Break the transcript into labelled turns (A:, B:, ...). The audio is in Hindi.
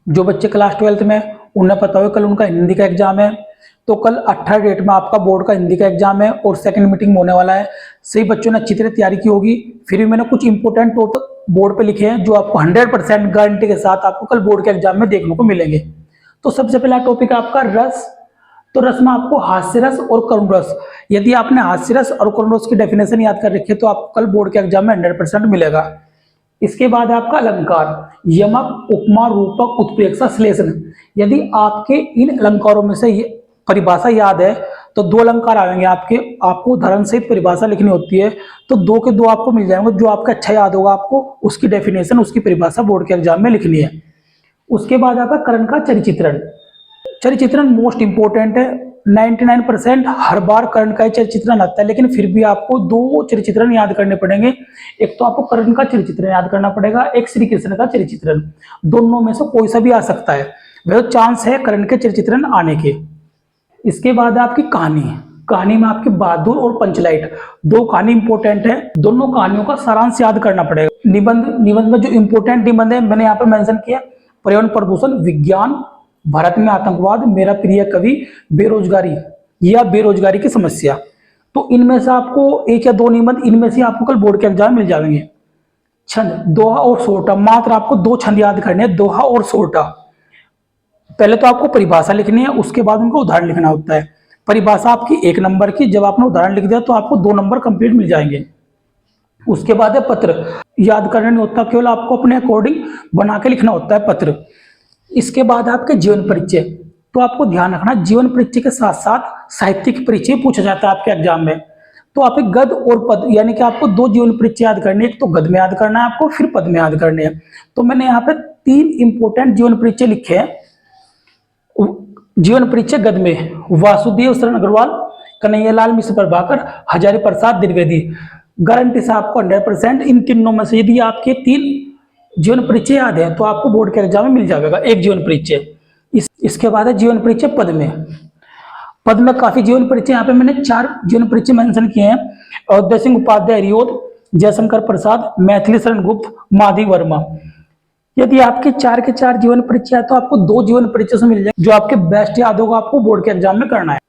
A: जो बच्चे क्लास 12th में, उन्हें पता हो कल उनका हिंदी का एग्जाम है, तो कल 18 डेट में आपका बोर्ड का हिंदी का एग्जाम है और सेकंड मीटिंग होने वाला है। सही बच्चों ने अच्छी तरह तैयारी की होगी। फिर भी मैंने कुछ इंपॉर्टेंट टॉपिक बोर्ड पे लिखे हैं जो आपको 100% गारंटी के साथ आपको कल बोर्ड के एग्जाम में देखने को मिलेंगे। तो सबसे पहला टॉपिक है आपका रस। तो रस में आपको हास्य रस और करुण रस, यदि आपने हास्य रस और करुण रस की डेफिनेशन याद कर रखी है तो आपको कल बोर्ड के एग्जाम में 100% मिलेगा। इसके बाद आपका अलंकार, यमक, उपमा, रूपक, उत्प्रेक्षा, श्लेषण। यदि आपके इन अलंकारों में से परिभाषा याद है तो दो अलंकार आएंगे आपके, आपको उदाहरण सहित परिभाषा लिखनी होती है, तो दो के दो आपको मिल जाएंगे। जो आपका अच्छा याद होगा आपको उसकी डेफिनेशन, उसकी परिभाषा बोर्ड के एग्जाम में लिखनी है। उसके बाद आपका कर्ण का चरिचित्रण। चरिचित्रण मोस्ट इंपोर्टेंट है। 99% हर बार कर्ण का चरिचित्रण आता है, लेकिन फिर भी आपको दो चरिचित्रण याद करने पड़ेंगे। एक तो आपको कर्ण का चरिचित्रण याद करना पड़ेगा, एक श्री कृष्ण का चरिचित्रण। दोनों में से कोई सा भी आ सकता है, वह चांस है कर्ण के चरिचित्रण आने के। इसके बाद आपकी कहानी। कहानी में आपके बहादुर और पंचलाइट, दो कहानी इंपोर्टेंट है। दोनों कहानियों का सारांश याद करना पड़ेगा। निबंध, निबंध में जो इंपोर्टेंट निबंध है मैंने यहाँ पर मेंशन किया, पर्यावरण प्रदूषण, विज्ञान, भारत में आतंकवाद, मेरा प्रिय कवि, बेरोजगारी या बेरोजगारी की समस्या। तो इनमें से आपको एक या दो निबंध इनमें से आपको कल बोर्ड के एग्जाम मिल जाएंगे। छंद, दोहा और सोरठा। मात्र आपको दो छंद याद करने हैं, दोहा और सोरठा। पहले तो आपको परिभाषा लिखनी है, उसके बाद उनका उदाहरण लिखना होता है। परिभाषा आपकी 1 नंबर की, जब आपने उदाहरण लिख दिया तो आपको 2 नंबर कंप्लीट मिल जाएंगे। उसके बाद है पत्र। याद करना नहीं होता, केवल आपको अपने अकॉर्डिंग बना के लिखना होता है पत्र। इसके बाद आपके जीवन परिचय। तो आपको ध्यान रखना, जीवन परिचय के साथ साथ साहित्यिक परिचय पूछा जाता है आपके एग्जाम में। तो आप एक गद्य और पद, यानी कि आपको दो जीवन परिचय याद करने, एक तो गद्य में याद करना है आपको, फिर पद में याद करने हैं। तो मैंने यहाँ पे 3 इंपोर्टेंट जीवन परिचय लिखे हैं। जीवन परिचय गद्य में वासुदेव शरण अग्रवाल, कन्हैयालाल मिश्र प्रभाकर, हजारी प्रसाद द्विवेदी। गारंटी से आपको 100% इन तीनों में से यदि आपके 3 जीवन परिचय याद है तो आपको बोर्ड के एग्जाम में मिल जाएगा एक जीवन परिचय। इसके बाद है जीवन परिचय पद में। पद में काफी जीवन परिचय, यहाँ पे मैंने 4 जीवन परिचय मेंशन किए हैं। अयोध्या सिंह उपाध्याय हरिओद, जयशंकर प्रसाद, मैथिली शरण गुप्त, माधवी वर्मा। यदि आपके 4 के 4 जीवन परिचय है तो आपको 2 जीवन परिचय से मिल जाए। जो आपके बेस्ट याद होगा आपको बोर्ड के एग्जाम में करना है।